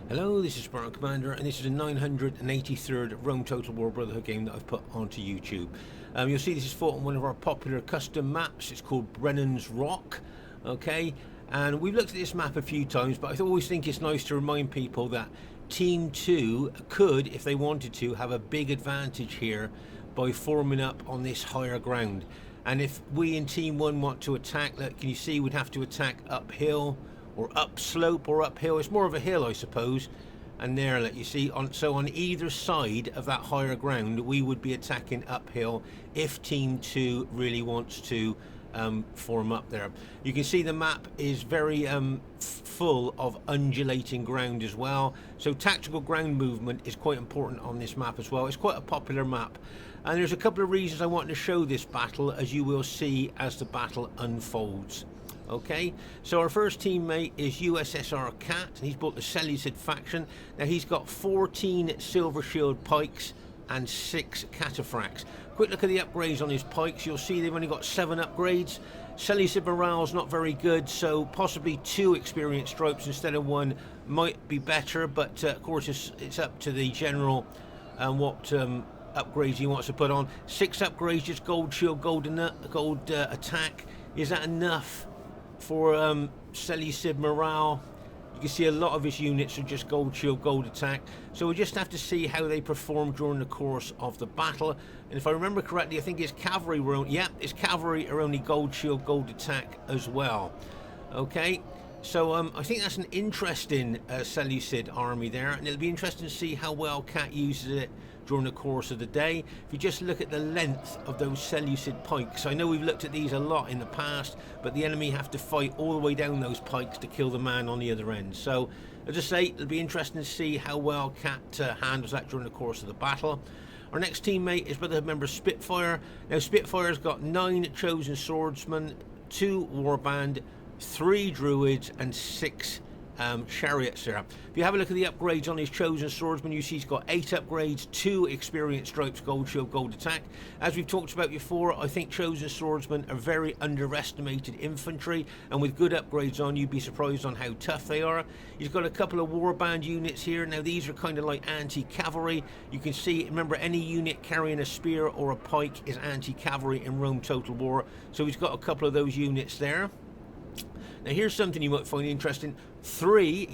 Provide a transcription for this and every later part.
Hello, this is Spartan Commander, and this is the 983rd Rome Total War Brotherhood game that I've put onto YouTube. You'll see this is fought on one of our popular custom maps. It's called Brennan's Rock, okay? And we've looked at this map a few times, but I always think it's nice to remind people that Team 2 could, if they wanted to, have a big advantage here by forming up on this higher ground. And if we in Team 1 want to attack, look, can you see we'd have to attack uphill, or upslope or uphill. It's more of a hill, I suppose. And there, let you see, so on either side of that higher ground, we would be attacking uphill if Team 2 really wants to form up there. You can see the map is very full of undulating ground as well. So tactical ground movement is quite important on this map as well. It's quite a popular map. And there's a couple of reasons I want to show this battle, as you will see as the battle unfolds. Okay, so our first teammate is USSR Cat, and he's bought the Seleucid faction. Now he's got 14 Silver Shield pikes and 6 cataphracts. Quick look at the upgrades on his pikes. You'll see they've only got 7 upgrades. Seleucid morale's not very good, so possibly 2 experience stripes instead of 1 might be better, but of course it's up to the general and what upgrades he wants to put on. 6 upgrades, just gold shield, gold attack. Is that enough for Seleucid morale? You can see a lot of his units are just gold shield, gold attack. So we just have to see how they perform during the course of the battle. And if I remember correctly, I think his cavalry were only, his cavalry are only gold shield, gold attack as well. Okay, so I think that's an interesting Seleucid army there, and it'll be interesting to see how well Cat uses it during the course of the day. If you just look at the length of those Seleucid pikes, I know we've looked at these a lot in the past, but the enemy have to fight all the way down those pikes to kill the man on the other end. So as I say, it'll be interesting to see how well Cat handles that during the course of the battle. Our next teammate is Brotherhood member Spitfyr. Now Spitfyr's got 9 chosen swordsmen, 2 warband, 3 druids and 6 chariots there. If you have a look at the upgrades on his chosen swordsman, you see he's got 8 upgrades, 2 experience stripes, gold shield, gold attack. As we've talked about before, I think chosen swordsmen are very underestimated infantry, and with good upgrades on, you'd be surprised on how tough they are. He's got a couple of warband units here. Now these are kind of like anti-cavalry. You can see, remember, any unit carrying a spear or a pike is anti-cavalry in Rome Total War, so he's got a couple of those units there. Now here's something you might find interesting. 3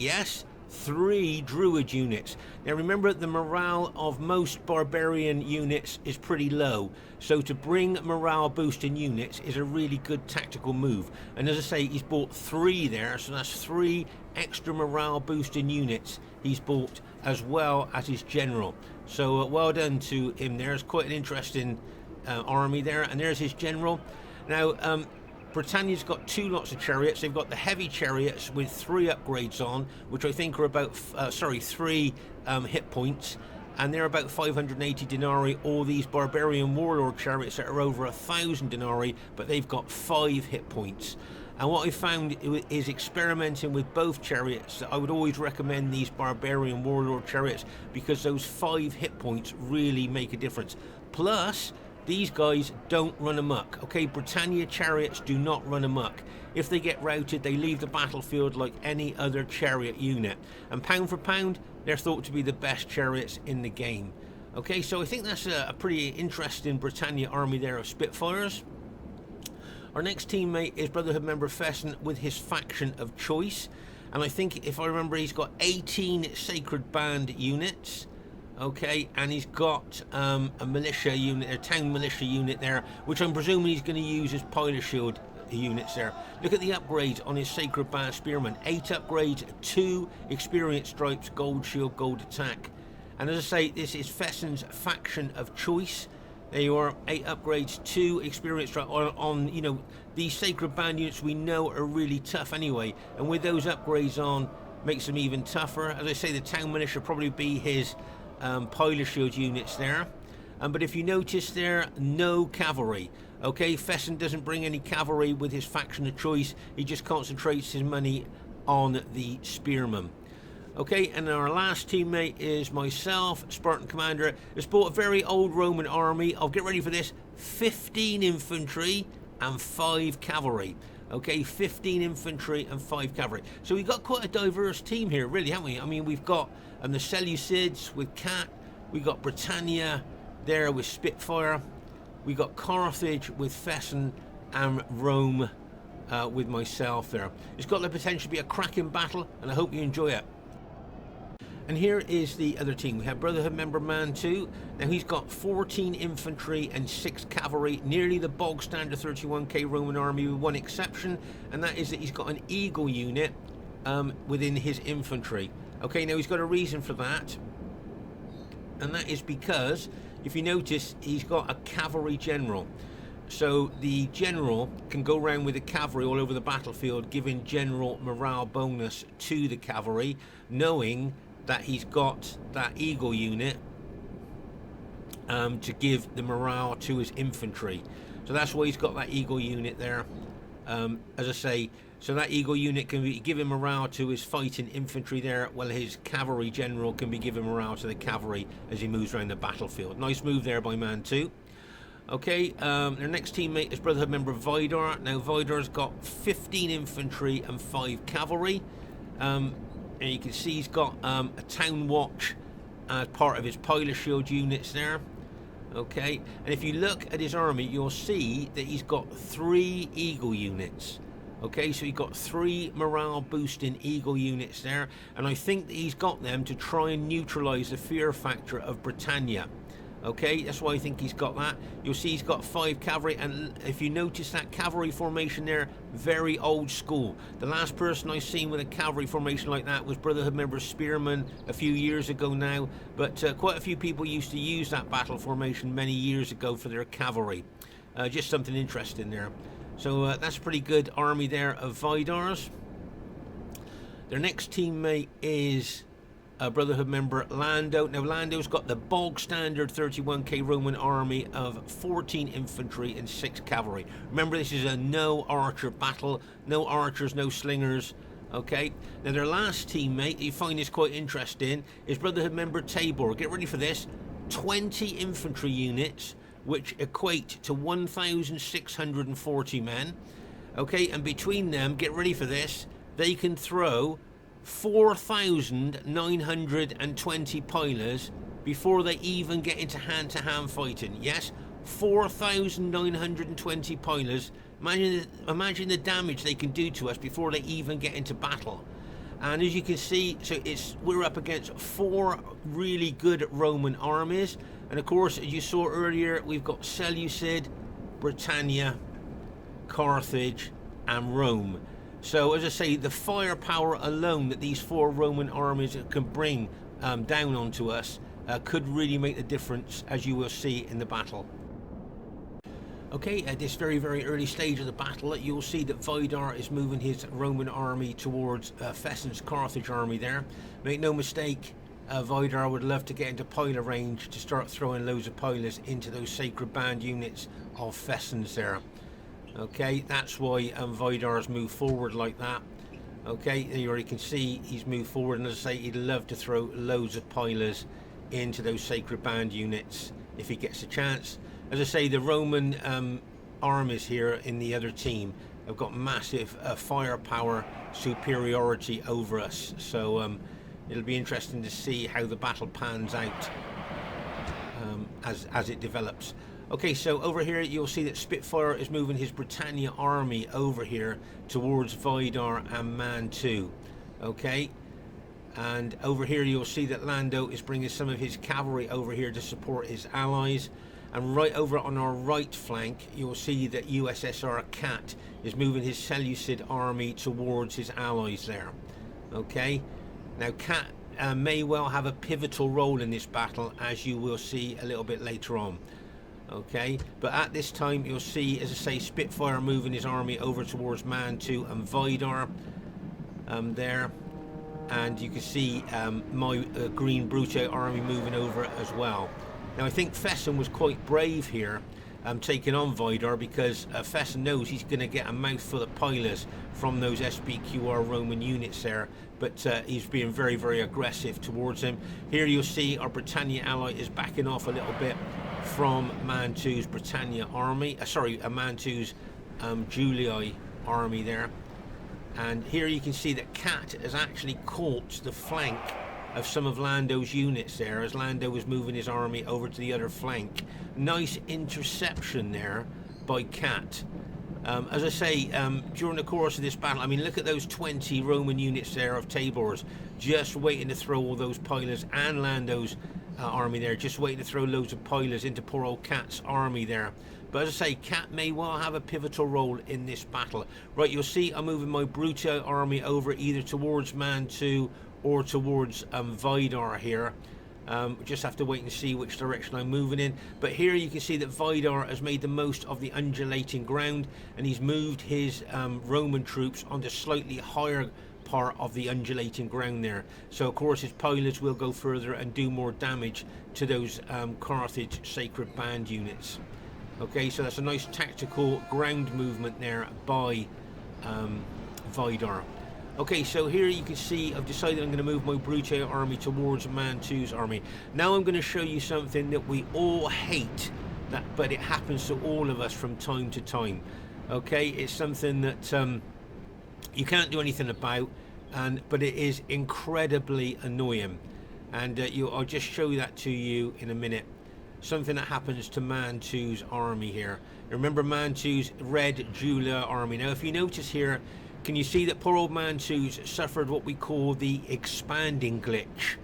druid units. Now remember, the morale of most barbarian units is pretty low, so to bring morale boosting units is a really good tactical move. And as I say, he's bought 3 there, so that's 3 extra morale boosting units he's bought, as well as his general. So well done to him there. It's quite an interesting army there. And there's his general. Now Britannia's got 2 lots of chariots. They've got the heavy chariots with 3 upgrades on, which I think are about 3 hit points, and they're about 580 denarii. All these barbarian warlord chariots that are over 1,000 denarii, but they've got 5 hit points. And what I found is, experimenting with both chariots, that I would always recommend these barbarian warlord chariots, because those 5 hit points really make a difference. Plus, these guys don't run amok. Okay, Britannia chariots do not run amok. If they get routed, they leave the battlefield like any other chariot unit. And pound for pound, they're thought to be the best chariots in the game. Okay, so I think that's a pretty interesting Britannia army there of Spitfyrs. Our next teammate is Brotherhood member Fesen with his faction of choice. And I think, if I remember, he's got 18 Sacred Band units. Okay, and he's got a militia unit, a town militia unit there, which I'm presuming he's going to use as pilot shield units there. Look at the upgrades on his Sacred Band Spearman. 8 upgrades, 2 experience stripes, gold shield, gold attack. And as I say, this is Fesen's faction of choice. There you are, 8 upgrades, 2 experience stripes on, you know, these Sacred Band units we know are really tough anyway. And with those upgrades on, makes them even tougher. As I say, the town militia probably be his pilot shield units there. But if you notice there, no cavalry. Okay, Fesen doesn't bring any cavalry with his faction of choice. He just concentrates his money on the spearmen. Okay, and our last teammate is myself, Spartan Commander. It's bought a very old Roman army. I'll get ready for this. 15 infantry and 5 cavalry. Okay, 15 infantry and 5 cavalry. So we've got quite a diverse team here, really, haven't we? I mean, we've got the Seleucids with Cat, we've got Britannia there with Spitfyr, we've got Carthage with Fesen, and Rome with myself there. It's got the potential to be a cracking battle, and I hope you enjoy it. And here is the other team. We have Brotherhood member Mantu. Now he's got 14 infantry and 6 cavalry, nearly the bog standard 31k Roman army with one exception, and that is that he's got an eagle unit within his infantry. Okay, now he's got a reason for that, and that is because, if you notice, he's got a cavalry general. So the general can go around with the cavalry all over the battlefield, giving general morale bonus to the cavalry, knowing that he's got that eagle unit to give the morale to his infantry. So that's why he's got that eagle unit there. As I say, so that eagle unit can be giving morale to his fighting infantry there, while his cavalry general can be giving morale to the cavalry as he moves around the battlefield. Nice move there by Mantu. Okay, their next teammate is Brotherhood member Vidar. Now Vidar's got 15 infantry and 5 cavalry. And you can see he's got a town watch as part of his pilot shield units there. Okay, and if you look at his army, you'll see that he's got 3 eagle units. Okay, so he's got 3 morale boosting eagle units there, and I think that he's got them to try and neutralize the fear factor of Britannia. Okay, that's why I think he's got that. You'll see he's got 5 cavalry, and if you notice that cavalry formation there, very old school. The last person I've seen with a cavalry formation like that was Brotherhood member Spearman a few years ago now, but quite a few people used to use that battle formation many years ago for their cavalry. Just something interesting there. So that's a pretty good army there of Vidar's. Their next teammate is Brotherhood member Lando. Now Lando's got the bog standard 31k Roman army of 14 infantry and 6 cavalry. Remember, this is a no archer battle, no archers, no slingers. Okay, now their last teammate, you find this quite interesting, is Brotherhood member Tabor. Get ready for this. 20 infantry units, which equate to 1,640 men. Okay, and between them, get ready for this, they can throw 4,920 pilers before they even get into hand-to-hand fighting. Yes, 4,920 pilers. Imagine the damage they can do to us before they even get into battle. And as you can see, so we're up against 4 really good Roman armies, and of course, as you saw earlier, we've got Seleucid, Britannia, Carthage, and Rome. So, as I say, the firepower alone that these 4 Roman armies can bring down onto us could really make the difference, as you will see in the battle. Okay, at this very, very early stage of the battle, you'll see that Vidar is moving his Roman army towards Fesen's Carthage army there. Make no mistake, Vidar would love to get into piler range to start throwing loads of pilers into those sacred band units of Fesen's there. Okay, that's why Vidar's moved forward like that. Okay, you already can see he's moved forward, and as I say, he'd love to throw loads of pilers into those sacred band units if he gets a chance. As I say, the Roman armies here in the other team have got massive firepower superiority over us, so it'll be interesting to see how the battle pans out as it develops. Okay, so over here you'll see that Spitfyr is moving his Britannia army over here towards Vidar and Mantu. Okay, and over here you'll see that Lando is bringing some of his cavalry over here to support his allies. And right over on our right flank, you'll see that USSR Cat is moving his Seleucid army towards his allies there. Okay, now Cat may well have a pivotal role in this battle, as you will see a little bit later on. Okay, but at this time you'll see, as I say, Spitfyr moving his army over towards Mantu and Vidar there, and you can see my Green Brute army moving over as well. Now I think Fesen was quite brave here, taking on Vidar, because Fesen knows he's going to get a mouthful of pilers from those SBQR Roman units there, but he's being very, very aggressive towards him. Here you'll see our Britannia ally is backing off a little bit from Mantu's Britannia army, Mantu's Julii army there. And here you can see that Cat has actually caught the flank of some of Lando's units there as Lando was moving his army over to the other flank. Nice interception there by Cat. As I say, during the course of this battle, I mean, look at those 20 Roman units there of Tabor's just waiting to throw all those pilers, and Lando's army there just waiting to throw loads of pilers into poor old Cat's army there. But as I say, Cat may well have a pivotal role in this battle. Right, you'll see I'm moving my Bruto army over either towards Mantu or towards Vidar here. Just have to wait and see which direction I'm moving in. But here you can see that Vidar has made the most of the undulating ground, and he's moved his Roman troops onto slightly higher part of the undulating ground there. So of course his pilots will go further and do more damage to those Carthage Sacred Band units. Okay, so that's a nice tactical ground movement there by Vidar. Okay, so here you can see I've decided I'm going to move my Brute army towards Mantu's army. Now I'm going to show you something that we all hate, but it happens to all of us from time to time. Okay, it's something that you can't do anything about, but it is incredibly annoying. And I'll just show that to you in a minute. Something that happens to Mantu's army here. Remember Mantu's red Julia army. Now if you notice here, can you see that poor old Mantu's suffered what we call the expanding glitch?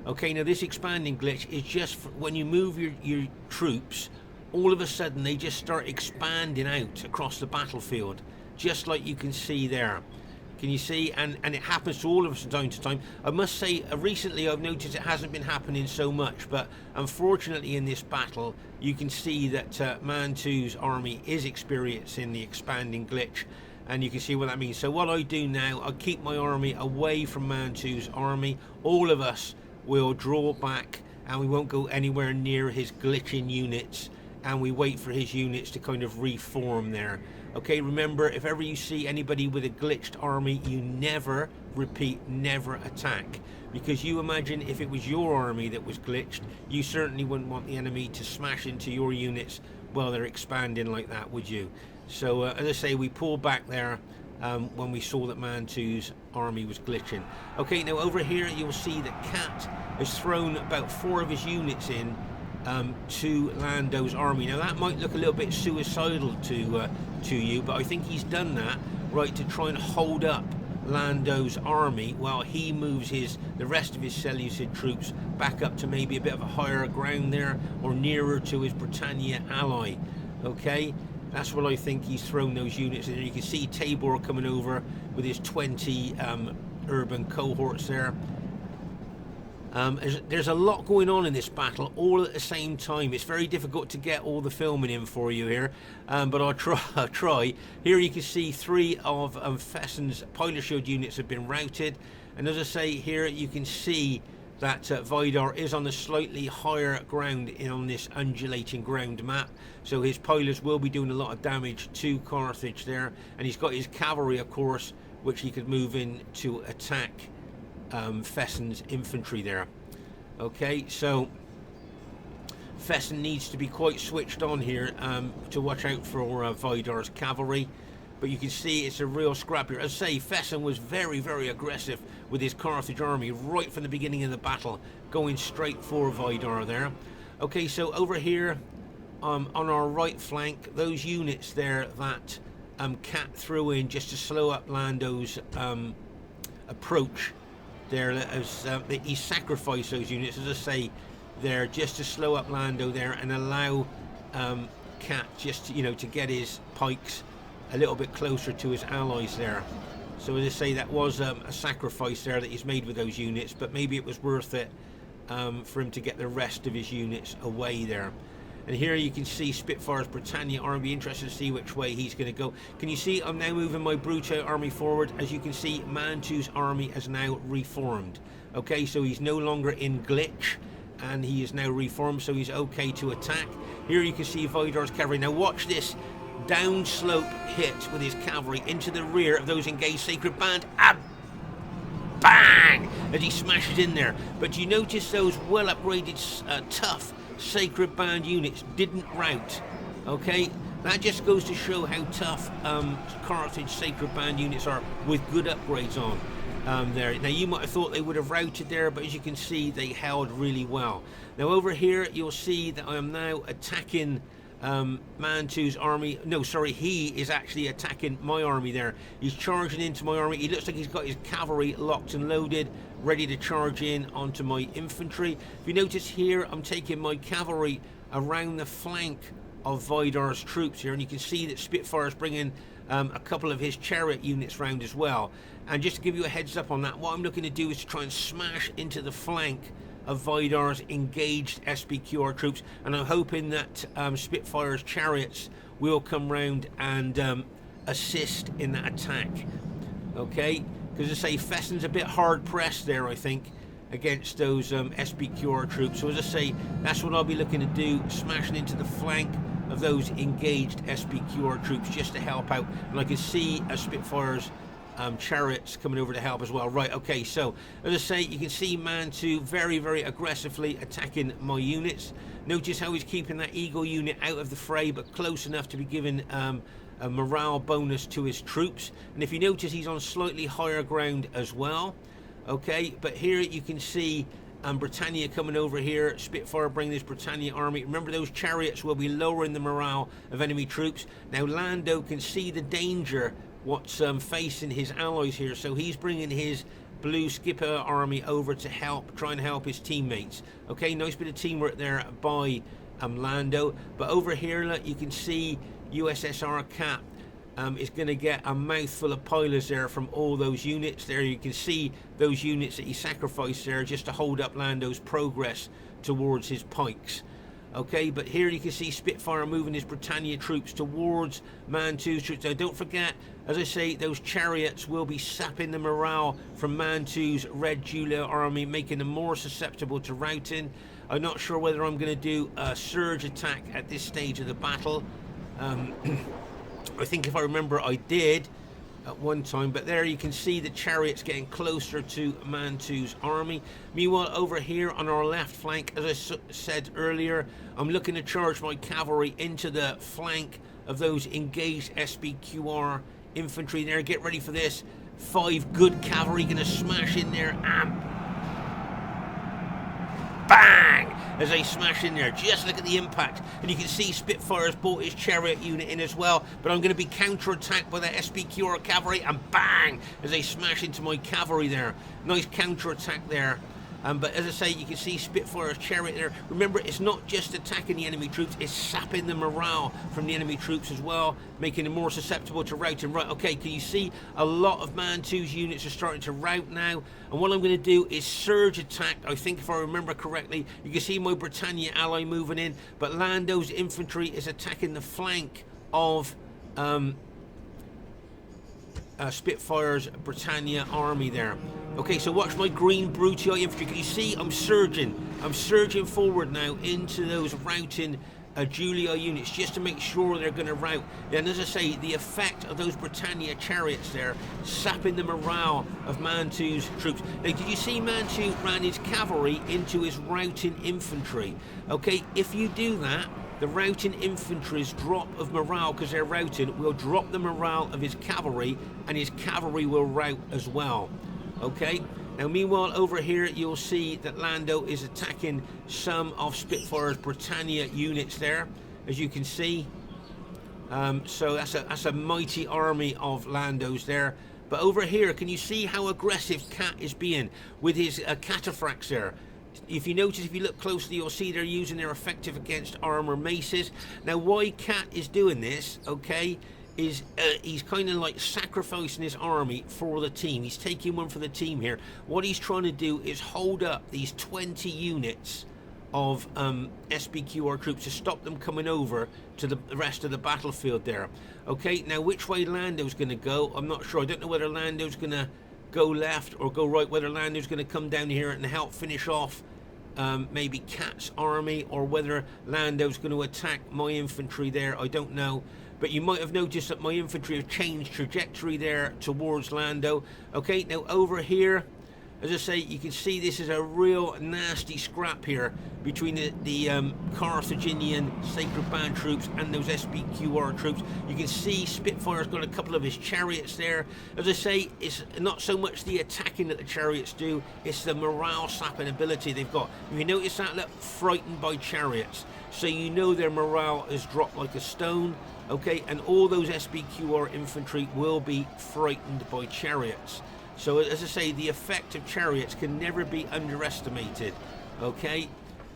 Okay, now this expanding glitch is just when you move your troops, all of a sudden they just start expanding out across the battlefield, just like you can see there. Can you see? And it happens to all of us from time to time. I must say, recently I've noticed it hasn't been happening so much, but unfortunately in this battle, you can see that Mantu's army is experiencing the expanding glitch, and you can see what that means. So what I do now, I keep my army away from Mantu's army. All of us will draw back, and we won't go anywhere near his glitching units, and we wait for his units to kind of reform there. Okay, remember, if ever you see anybody with a glitched army, you never, repeat, never attack. Because you imagine if it was your army that was glitched, you certainly wouldn't want the enemy to smash into your units while they're expanding like that, would you? So, as I say, we pulled back there when we saw that Mantu's army was glitching. Okay, now over here you'll see that Cat has thrown about 4 of his units in to Lando's army. Now that might look a little bit suicidal to you, but I think he's done that right to try and hold up Lando's army while he moves the rest of his Seleucid troops back up to maybe a bit of a higher ground there, or nearer to his Britannia ally. Okay, that's what I think he's thrown those units in. You can see Tabor coming over with his 20 urban cohorts there. There's a lot going on in this battle all at the same time. It's very difficult to get all the filming in for you here, but I'll try. Here you can see 3 of Fesen's pilot shield units have been routed, and as I say, here you can see that Vidar is on the slightly higher ground on this undulating ground map, so his pilots will be doing a lot of damage to Carthage there, and he's got his cavalry, of course, which he could move in to attack Fesen's infantry there. Okay, so Fesen needs to be quite switched on here to watch out for Vidar's cavalry, but you can see it's a real scrap here. As I say, Fesen was very, very aggressive with his Carthage army right from the beginning of the battle, going straight for Vidar there. Okay, so over here on our right flank, those units there that Cat threw in just to slow up Lando's approach there, as he sacrificed those units, as I say, there just to slow up Lando there and allow Cat just to get his pikes a little bit closer to his allies there. So as I say, that was a sacrifice there that he's made with those units, but maybe it was worth it for him to get the rest of his units away there. And here you can see Spitfyer's Britannia army. Be interested to see which way he's going to go. Can you see I'm now moving my Brute army forward? As you can see, Mantu's army has now reformed. Okay, so he's no longer in glitch, and he is now reformed, so he's okay to attack. Here you can see Vidar's cavalry. Now watch this downslope hit with his cavalry into the rear of those engaged Sacred Band. Bang! As he smashes in there. But you notice those well upgraded, tough Sacred Band units didn't rout. Okay, That just goes to show how tough Carthage Sacred Band units are with good upgrades on there. Now you might have thought they would have routed there, but as you can see, they held really well. Now over here, you'll see that I am now attacking Mantu's army. No, sorry, he is actually attacking my army there. He's charging into my army. He looks like he's got his cavalry locked and loaded, ready to charge in onto my infantry. If you notice here, I'm taking my cavalry around the flank of Vidar's troops here, and you can see that Spitfyr is bringing a couple of his chariot units round as well. And just to give you a heads up on that, what I'm looking to do is to try and smash into the flank of Vidar's engaged SPQR troops, and I'm hoping that Spitfyre's chariots will come round and assist in that attack. Okay, because as I say, Fesen's a bit hard pressed there, I think, against those SPQR troops. So as I say, that's what I'll be looking to do, smashing into the flank of those engaged SPQR troops just to help out. And I can see Spitfyre's chariots coming over to help as well. Right, okay, so as I say, you can see Mantu very, very aggressively attacking my units. Notice how he's keeping that Eagle unit out of the fray, but close enough to be given a morale bonus to his troops. And if you notice, he's on slightly higher ground as well. Okay, but here you can see Britannia coming over here, Spitfyr bringing this Britannia army. Remember, those chariots will be lowering the morale of enemy troops. Now Lando can see the danger what's facing his allies here, so he's bringing his blue skipper army over to help, try and help his teammates. Okay, nice bit of teamwork there by Lando. But over here, look, you can see USSR Cap is going to get a mouthful of pilers there from all those units there. You can see those units that he sacrificed there just to hold up Lando's progress towards his pikes. Okay, but here you can see Spitfyr moving his Britannia troops towards Mantu's troops. Now don't forget, as I say, those chariots will be sapping the morale from Mantu's Red Julia army, making them more susceptible to routing. I'm not sure whether I'm going to do a surge attack at this stage of the battle. I think if I remember, I did at one time, but there you can see the chariots getting closer to Mantu's army. Meanwhile, over here on our left flank, as I said earlier, I'm looking to charge my cavalry into the flank of those engaged SPQR infantry there. Get ready for this. 5 good cavalry going to smash in there and bang! As they smash in there. Just look at the impact. And you can see Spitfyr has brought his chariot unit in as well. But I'm going to be counter-attacked by the SPQR cavalry. And bang! As they smash into my cavalry there. Nice counter-attack there. But as I say, you can see Spitfyre's chariot there. Remember, it's not just attacking the enemy troops, it's sapping the morale from the enemy troops as well, making them more susceptible to routing. Right, okay, can you see a lot of Mantu's units are starting to rout now? And what I'm going to do is surge attack. I think if I remember correctly, you can see my Britannia ally moving in, but Lando's infantry is attacking the flank of Spitfyre's Britannia army there. Okay, so watch my green Brutii infantry. Can you see I'm surging? I'm surging forward now into those routing Julia units just to make sure they're going to rout. And as I say, the effect of those Britannia chariots there, sapping the morale of Mantu's troops. Now, did you see Mantu ran his cavalry into his routing infantry? Okay, if you do that, the routing infantry's drop of morale, because they're routing, will drop the morale of his cavalry, and his cavalry will rout as well. Okay, now meanwhile over here you'll see that Lando is attacking some of Spitfyre's Britannia units there, as you can see. So that's a mighty army of Landos there. But over here, can you see how aggressive Cat is being with his cataphracts there? If you notice, if you look closely, you'll see they're using their effective against armor maces. Now, why Cat is doing this, okay, is he's kind of like sacrificing his army for the team. He's taking one for the team here. What he's trying to do is hold up these 20 units of SPQR troops to stop them coming over to the rest of the battlefield there. Okay, now which way Lando's going to go, I'm not sure. I don't know whether Lando's going to go left or go right, whether Lando's going to come down here and help finish off maybe Cat's army, or whether Lando's going to attack my infantry there. I don't know. But you might have noticed that my infantry have changed trajectory there towards Lando. Okay, now over here, As I say, you can see this is a real nasty scrap here between the Carthaginian Sacred Band troops and those SPQR troops. You can see Spitfyre's got a couple of his chariots there. As I say, it's not so much the attacking that the chariots do, it's the morale sapping ability they've got. You notice that, look, frightened by chariots. So you know their morale has dropped like a stone, okay? And all those SPQR infantry will be frightened by chariots. So as I say, the effect of chariots can never be underestimated, okay?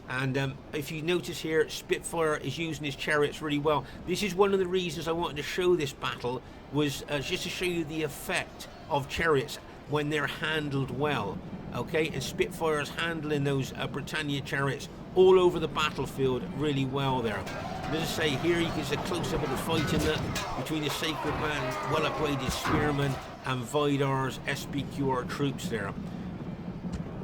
And if you notice here, Spitfyr is using his chariots really well. This is one of the reasons I wanted to show this battle, was just to show you the effect of chariots when they're handled well, okay? And Spitfyr is handling those Britannia chariots all over the battlefield really well there. And as I say, here you can see a close-up of the fighting between the Sacred Band, well-upgraded spearmen, and Vidar's SPQR troops there.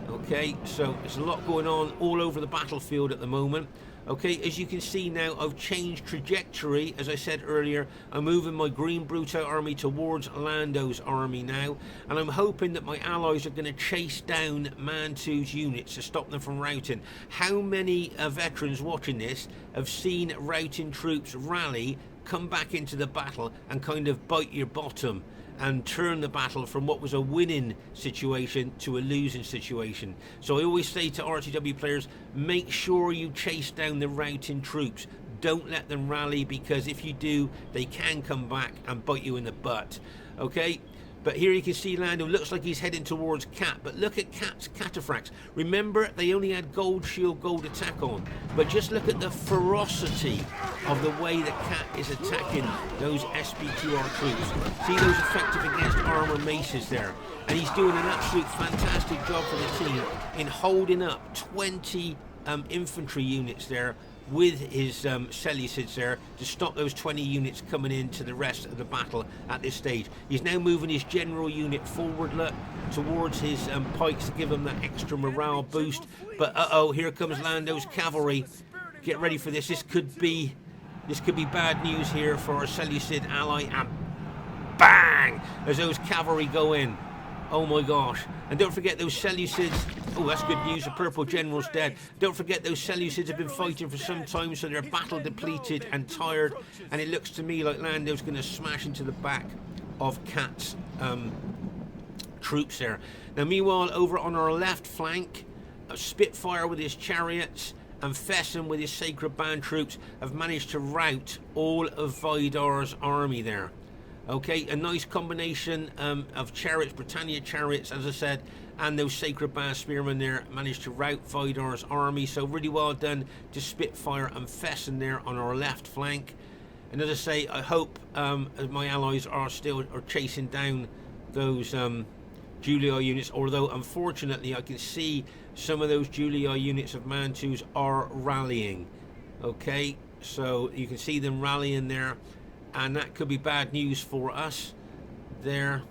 Okay, so there's a lot going on all over the battlefield at the moment. Okay, as you can see now, I've changed trajectory. As I said earlier, I'm moving my Green Bruto army towards Lando's army now, and I'm hoping that my allies are going to chase down Mantu's units to stop them from routing. How many veterans watching this have seen routing troops rally, come back into the battle, and kind of bite your bottom and turn the battle from what was a winning situation to a losing situation? So I always say to RTW players, make sure you chase down the routing troops. Don't let them rally, because if you do, they can come back and bite you in the butt. Okay? But here you can see Lando, looks like he's heading towards Cat, but look at Cat's cataphracts. Remember, they only had gold shield, gold attack on, but just look at the ferocity of the way that Cat is attacking those SPQR troops. See those effective against armor maces there, and he's doing an absolute fantastic job for the team in holding up 20 infantry units there with his Seleucids there to stop those 20 units coming into the rest of the battle at this stage. He's now moving his general unit forward, look, towards his pikes to give him that extra morale boost. But uh-oh, here comes Lando's cavalry. Get ready for this. This could be bad news here for our Seleucid ally. And bang! As those cavalry go in. Oh my gosh. And don't forget those Seleucids. Oh, that's good news. The purple general's dead. Don't forget those Seleucids have been fighting for some time, so they're battle depleted and tired. And it looks to me like Lando's going to smash into the back of Cat's troops there. Now, meanwhile, over on our left flank, Spitfyr with his chariots and Fesen with his Sacred Band troops have managed to rout all of Vidar's army there. Okay, a nice combination of chariots, Britannia chariots, as I said, and those Sacred Band spearmen there managed to rout Vidar's army. So really well done to Spitfyr and Fesen there on our left flank. And as I say, I hope my allies are chasing down those Julii units, although unfortunately I can see some of those Julii units of Mantus are rallying. Okay, so you can see them rallying there, and that could be bad news for us there,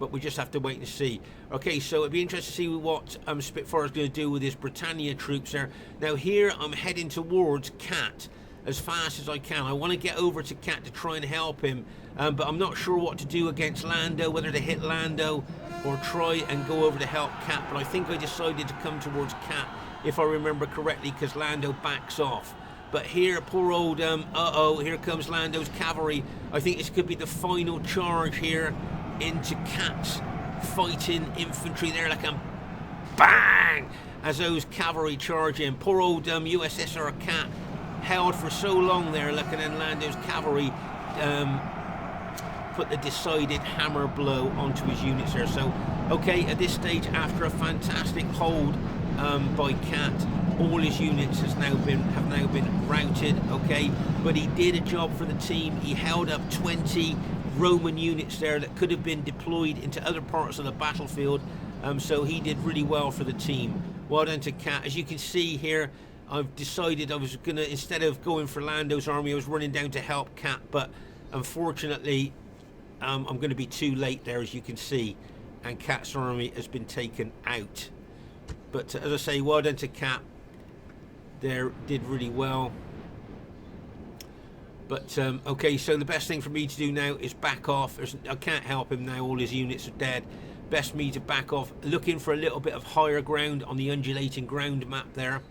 but we just have to wait and see. Okay, so it'd be interesting to see what Spitfyr is going to do with his Britannia troops there. Now here I'm heading towards Cat as fast as I can. I want to get over to Cat to try and help him, but I'm not sure what to do against Lando, whether to hit Lando or try and go over to help Cat. But I think I decided to come towards Cat, if I remember correctly, because Lando backs off. But here, poor old, here comes Lando's cavalry. I think this could be the final charge here into Cat's fighting infantry there, like a bang, as those cavalry charge in. Poor old USSR Cat held for so long there, looking at Lando's cavalry put the decided hammer blow onto his units there. So, okay, at this stage, after a fantastic hold by Cat, all his units have now been routed, okay, but he did a job for the team. He held up 20 Roman units there that could have been deployed into other parts of the battlefield, so he did really well for the team. Well done to Cat. As you can see here, I've decided I was gonna, instead of going for Lando's army, I was running down to help Cat, but unfortunately I'm going to be too late there, as you can see, and Cat's army has been taken out. But as I say, well done to Cat. There, did really well. But okay, so the best thing for me to do now is back off. I can't help him now, all his units are dead. best me to back off, looking for a little bit of higher ground on the undulating ground map there.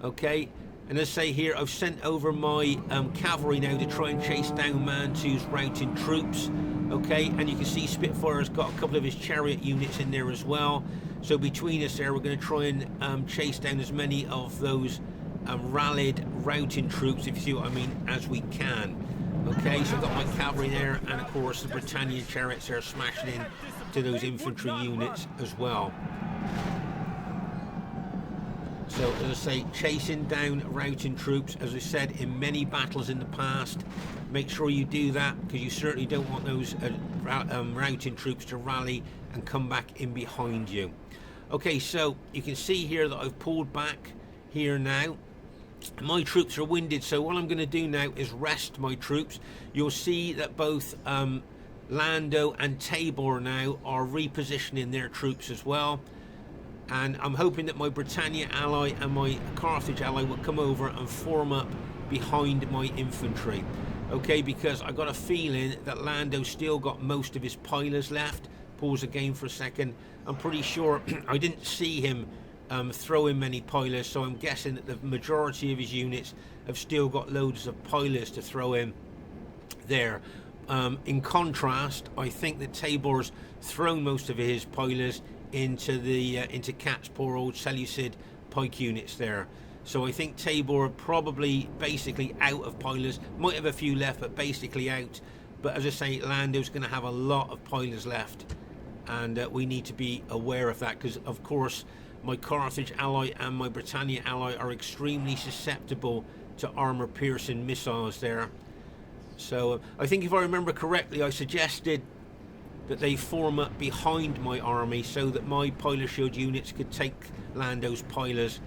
Okay, and as I say here, I've sent over my cavalry now to try and chase down Mantu's routing troops. Okay, and you can see Spitfyer's got a couple of his chariot units in there as well. So between us there, we're going to try and chase down as many of those rallied routing troops, if you see what I mean, as we can. Okay, so I've got my cavalry there, and of course the Britannia chariots there smashing in to those infantry units as well. So as I say, chasing down routing troops, as I said in many battles in the past, make sure you do that, because you certainly don't want those routing troops to rally and come back in behind you. Okay, so you can see here that I've pulled back here now. My troops are winded, so what I'm going to do now is rest my troops. You'll see that both Lando and Tabor now are repositioning their troops as well. And I'm hoping that my Britannia ally and my Carthage ally will come over and form up behind my infantry. Okay, because I got a feeling that Lando's still got most of his pilers left. Pause the game for a second. I'm pretty sure I didn't see him throw in many pilers, so I'm guessing that the majority of his units have still got loads of pilers to throw in there. In contrast, I think that Tabor's thrown most of his pilers into Cat's poor old Seleucid pike units there. So I think Tabor probably basically out of pilers, might have a few left, but basically out. But as I say, Lando's going to have a lot of pilers left, and we need to be aware of that, because of course my Carthage ally and my Britannia ally are extremely susceptible to armor-piercing missiles there. So I think if I remember correctly, I suggested that they form up behind my army so that my piler shield units could take Lando's pilers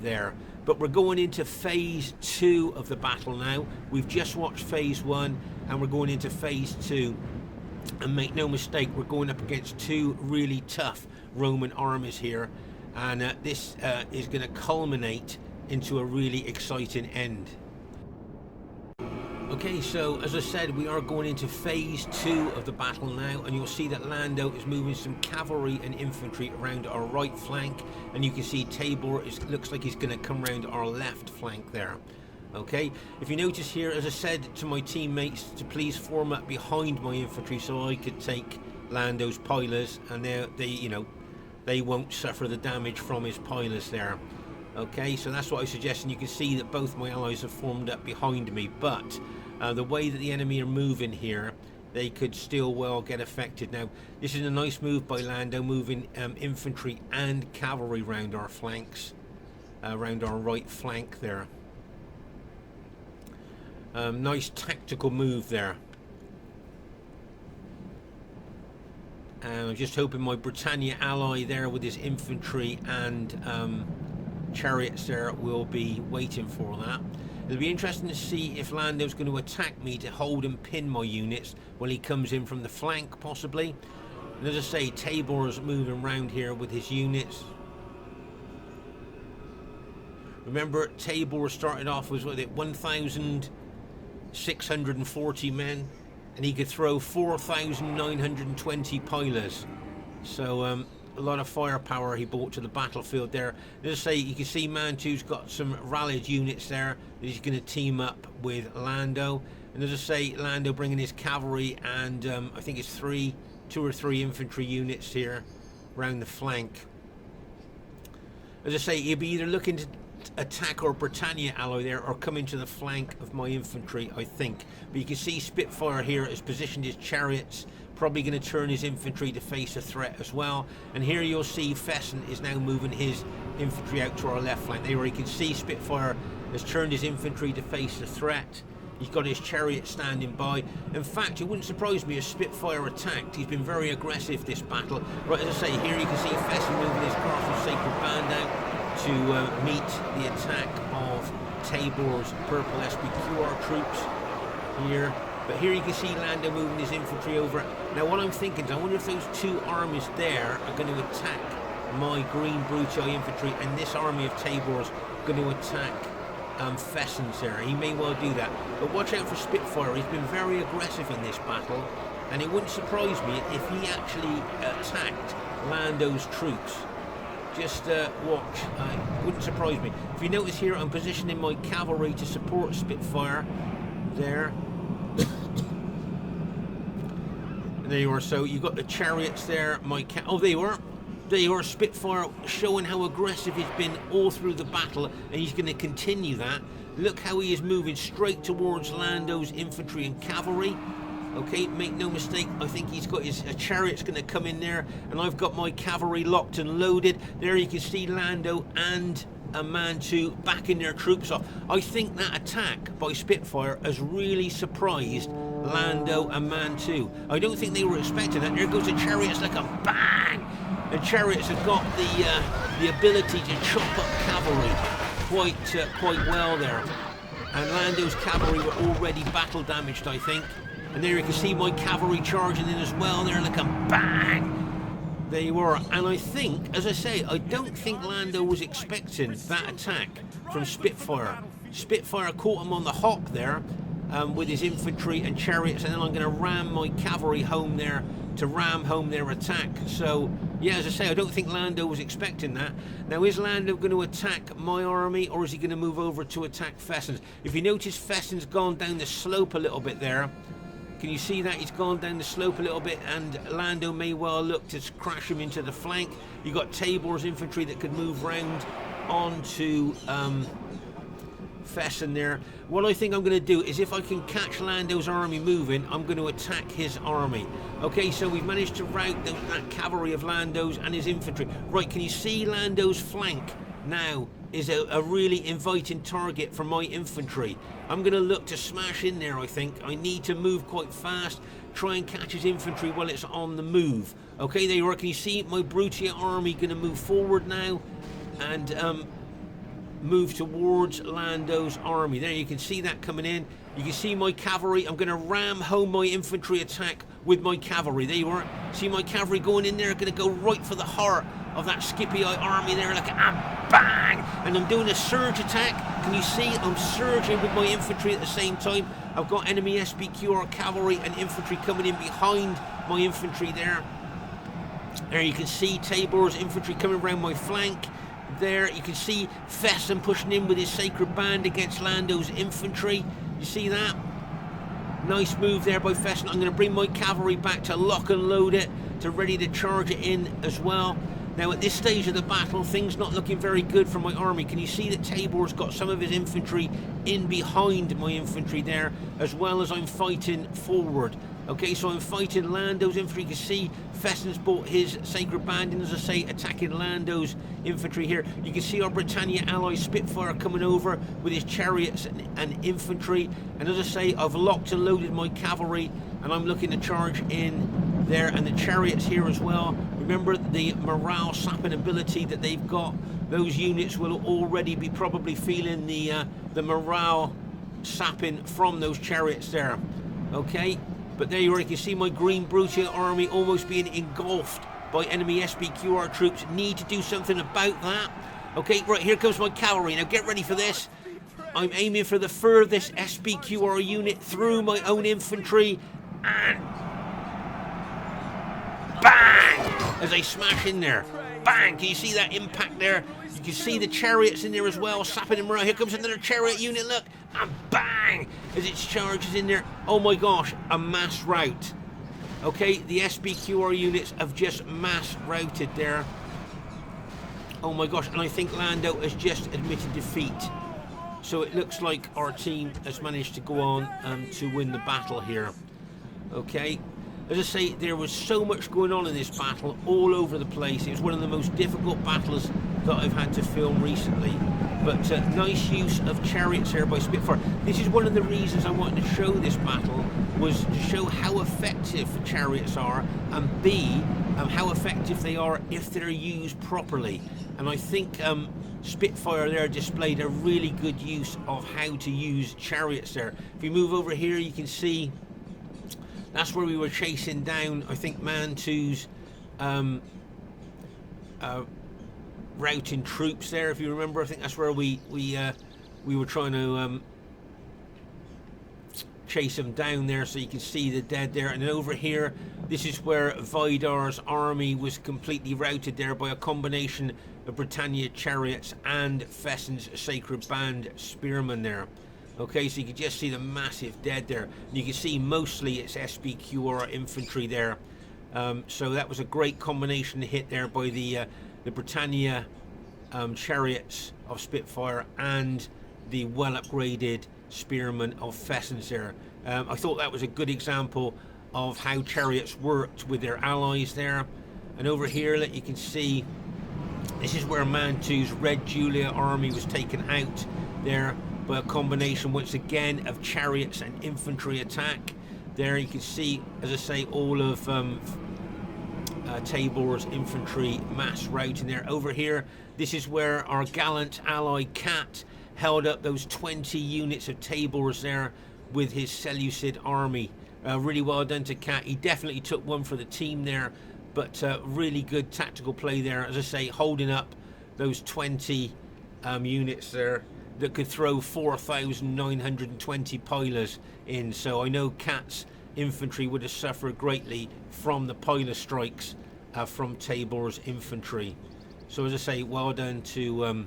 there. But we're going into phase 2 of the battle now. We've just watched phase 1 and we're going into phase 2. And make no mistake, we're going up against two really tough Roman armies here, and this is going to culminate into a really exciting end. Okay, so as I said, we are going into phase 2 of the battle now, and you'll see that Lando is moving some cavalry and infantry around our right flank, and you can see Tabor looks like he's going to come around our left flank there. Okay, if you notice here, as I said to my teammates to please form up behind my infantry so I could take Lando's pilers, and they won't suffer the damage from his pilers there. Okay, so that's what I suggest, and you can see that both my allies have formed up behind me, but the way that the enemy are moving here, they could still well get affected. Now, this is a nice move by Lando, moving infantry and cavalry round our flanks, around our right flank there. Nice tactical move there. I'm just hoping my Britannia ally there with his infantry and chariots there will be waiting for that. It'll be interesting to see if Lando's going to attack me to hold and pin my units when he comes in from the flank, possibly. And as I say, Tabor's moving around here with his units. Remember, Tabor started off with 1,640 men, and he could throw 4,920 pilers. So a lot of firepower he brought to the battlefield there. As I say, you can see Mantu's got some rallied units there that he's going to team up with Lando. And as I say, Lando bringing his cavalry and I think it's 2 or 3 infantry units here around the flank. As I say, he'll be either looking to attack our Britannia ally there or come into the flank of my infantry, I think. But you can see Spitfyr here has positioned his chariots, probably going to turn his infantry to face a threat as well. And here you'll see Fesen is now moving his infantry out to our left flank. There you can see Spitfyr has turned his infantry to face the threat. He's got his chariot standing by. In fact, it wouldn't surprise me if Spitfyr attacked. He's been very aggressive this battle. Right, as I say, here you can see Fesen moving his Carthage Sacred Band out to meet the attack of Tabor's purple SPQR troops here. But here you can see Lando moving his infantry over. Now what I'm thinking is, I wonder if those two armies there are going to attack my green Brutii infantry, and this army of Tabor's going to attack Fesen's there. He may well do that. But watch out for Spitfyr. He's been very aggressive in this battle. and it wouldn't surprise me if he actually attacked Lando's troops. Just watch, it wouldn't surprise me. If you notice here, I'm positioning my cavalry to support Spitfyr there. And there you are. So you've got the chariots there. Oh, there you are. There you are. Spitfyr showing how aggressive he's been all through the battle, and he's going to continue that. Look how he is moving straight towards Lando's infantry and cavalry. Okay, make no mistake, I think he's got his chariot's going to come in there, and I've got my cavalry locked and loaded. There you can see Lando and Mantu backing their troops off. I think that attack by Spitfyr has really surprised Lando and Mantu. I don't think they were expecting that. There goes the chariots like a bang! And chariots have got the ability to chop up cavalry quite well there. And Lando's cavalry were already battle damaged, I think. And there you can see my cavalry charging in as well. They're like a bang. There you are. And I think, as I say, I don't think Lando was expecting that attack from Spitfyr. Spitfyr caught him on the hop there with his infantry and chariots, and then I'm going to ram my cavalry home there to ram home their attack. So, yeah, as I say, I don't think Lando was expecting that. Now, is Lando going to attack my army, or is he going to move over to attack Fesen's? If you notice, Fesen's gone down the slope a little bit there. Can you see that? He's gone down the slope a little bit, and Lando may well look to crash him into the flank. You've got Tabor's infantry that could move round onto Fesen there. What I think I'm going to do is, if I can catch Lando's army moving, I'm going to attack his army. Okay, so we've managed to rout that cavalry of Lando's and his infantry. Right, can you see Lando's flank now is a really inviting target for my infantry? I'm going to look to smash in there, I think. I need to move quite fast, try and catch his infantry while it's on the move. Okay, there you are. Can you see my Britannia army going to move forward now and move towards Lando's army? There, you can see that coming in. You can see my cavalry. I'm going to ram home my infantry attack with my cavalry. There you are. See my cavalry going in there, going to go right for the heart of that Scipii army there, like a bang! And I'm doing a surge attack. Can you see? I'm surging with my infantry at the same time. I've got enemy SBQR cavalry and infantry coming in behind my infantry there. There you can see Tabor's infantry coming around my flank. There you can see Fesen pushing in with his sacred band against Lando's infantry. You see that? Nice move there by Fesen. I'm going to bring my cavalry back to lock and load it, to ready to charge it in as well. Now at this stage of the battle, things not looking very good for my army. Can you see that Tabor's got some of his infantry in behind my infantry there, as well as I'm fighting forward? Okay, so I'm fighting Lando's infantry. You can see Fesen's brought his sacred band in, as I say, attacking Lando's infantry here. You can see our Britannia ally Spitfyr coming over with his chariots and infantry. And as I say, I've locked and loaded my cavalry, and I'm looking to charge in there, and the chariots here as well. Remember the morale sapping ability that they've got. Those units will already be probably feeling the morale sapping from those chariots there. Okay, but there you are. You can see my green Britannia army almost being engulfed by enemy SBQR troops. Need to do something about that. Okay, right, here comes my cavalry. Now get ready for this. I'm aiming for the furthest SBQR unit through my own infantry, and bang! As they smash in there. Bang! Can you see that impact there? You can see the chariots in there as well, sapping them around. Here comes another chariot unit, look! And bang! As it charges in there. Oh my gosh, a mass rout. Okay, the SBQR units have just mass routed there. Oh my gosh, and I think Lando has just admitted defeat. So it looks like our team has managed to go on to win the battle here. Okay. As I say, there was so much going on in this battle all over the place. It was one of the most difficult battles that I've had to film recently. But nice use of chariots here by Spitfyr. This is one of the reasons I wanted to show this battle, was to show how effective chariots are, and B, how effective they are if they're used properly. And I think Spitfyr there displayed a really good use of how to use chariots there. If you move over here, you can see that's where we were chasing down, I think, Mantu's routing troops there. If you remember, I think that's where we were trying to chase them down there, so you can see the dead there. And then over here, this is where Vidar's army was completely routed there by a combination of Britannia chariots and Fesen's Sacred Band spearmen there. Okay, so you can just see the massive dead there. And you can see mostly it's SBQR infantry there. So that was a great combination hit there by the Britannia chariots of Spitfyr and the well upgraded spearmen of Fesen there. I thought that was a good example of how chariots worked with their allies there. And over here that you can see, this is where Mantu's Red Julia army was taken out there by a combination once again of chariots and infantry attack. There you can see, as I say, all of Tabor's infantry mass routing there. Over here, this is where our gallant ally Cat held up those 20 units of Tabor's there with his Seleucid army. Really well done to Cat. He definitely took one for the team there, but really good tactical play there, as I say, holding up those 20 units there that could throw 4,920 pilers in. So I know Cat's infantry would have suffered greatly from the piler strikes from Tabor's infantry. So as I say, well done to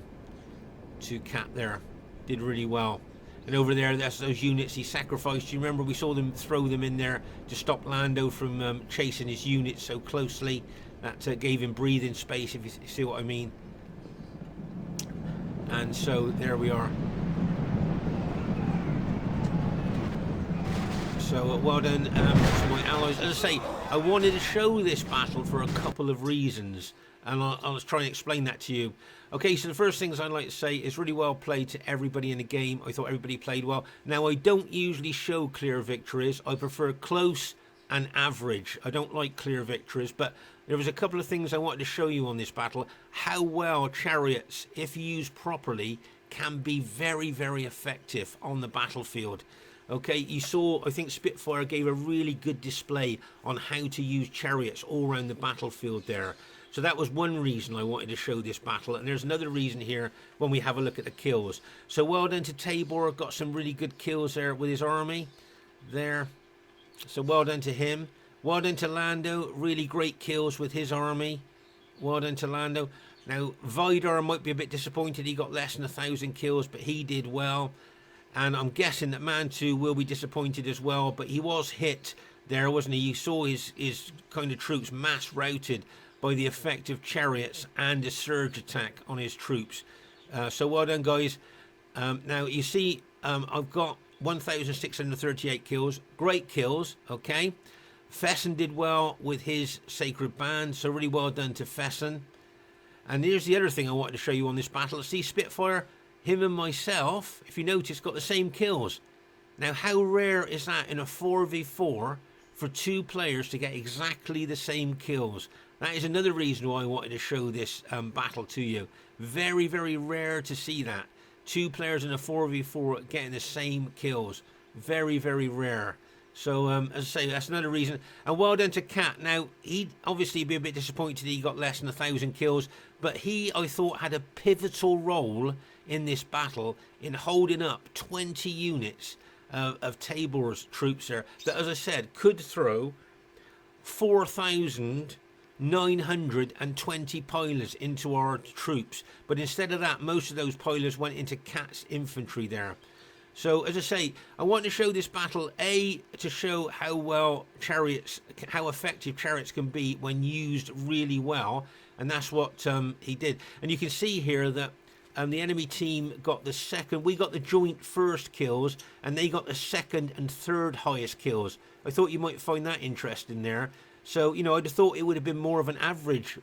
Cat there. Did really well. And over there, that's those units he sacrificed. You remember we saw them throw them in there to stop Lando from chasing his units so closely. That gave him breathing space, if you see what I mean. And so there we are. So well done to my allies. As I say, I wanted to show this battle for a couple of reasons, and I'll try and explain that to you. Okay, so the first things I'd like to say is really well played to everybody in the game. I thought everybody played well. Now, I don't usually show clear victories. I prefer close and average. I don't like clear victories, but there was a couple of things I wanted to show you on this battle. How well chariots, if used properly, can be very, very effective on the battlefield. Okay, you saw, I think Spitfyr gave a really good display on how to use chariots all around the battlefield there. So that was one reason I wanted to show this battle. And there's another reason here when we have a look at the kills. So well done to Tabor, got some really good kills there with his army there. So well done to him. Well done to Lando, really great kills with his army. Well done to Lando. Now, Vidar might be a bit disappointed he got less than 1,000 kills, but he did well. And I'm guessing that Mantu will be disappointed as well, but he was hit there, wasn't he? You saw his kind of troops mass routed by the effect of chariots and a surge attack on his troops. So well done, guys. Now, you see, I've got 1,638 kills. Great kills, okay? Fesen did well with his Sacred Band, so really well done to Fesen. And here's the other thing I wanted to show you on this battle. See, Spitfyr, him and myself, if you notice, got the same kills. Now, how rare is that in a 4v4 for two players to get exactly the same kills? That is another reason why I wanted to show this battle to you. Very, very rare to see that. Two players in a 4v4 getting the same kills. Very, very rare. So, as I say, that's another reason. And well done to Cat. Now, he'd obviously be a bit disappointed he got less than 1,000 kills, but he, I thought, had a pivotal role in this battle in holding up 20 units of Tabor's troops there that, as I said, could throw 4,920 pilers into our troops. But instead of that, most of those pilers went into Cat's infantry there. So, as I say, I want to show this battle, A, to show how well chariots, how effective chariots can be when used really well, and that's what he did. And you can see here that the enemy team got the second, we got the joint first kills, and they got the second and third highest kills. I thought you might find that interesting there. So, you know, I'd have thought it would have been more of an average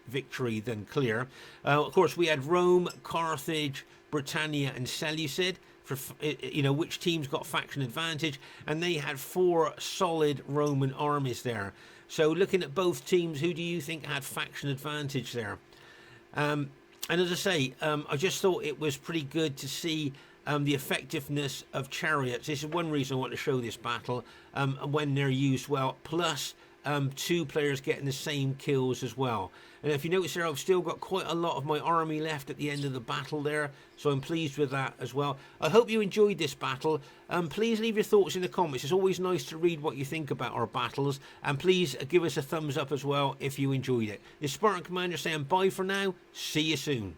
victory than clear. Of course, we had Rome, Carthage, Britannia, and Seleucid. For, you know, which teams got faction advantage, and they had 4 solid Roman armies there. So looking at both teams, who do you think had faction advantage there? And as I say, I just thought it was pretty good to see the effectiveness of chariots. This is one reason I want to show this battle when they're used well, plus two players getting the same kills as well. And if you notice there, I've still got quite a lot of my army left at the end of the battle there, so I'm pleased with that as well. I hope you enjoyed this battle. Please leave your thoughts in the comments. It's always nice to read what you think about our battles, and please give us a thumbs up as well if you enjoyed it. It's Spartan Commander saying bye for now. See you soon.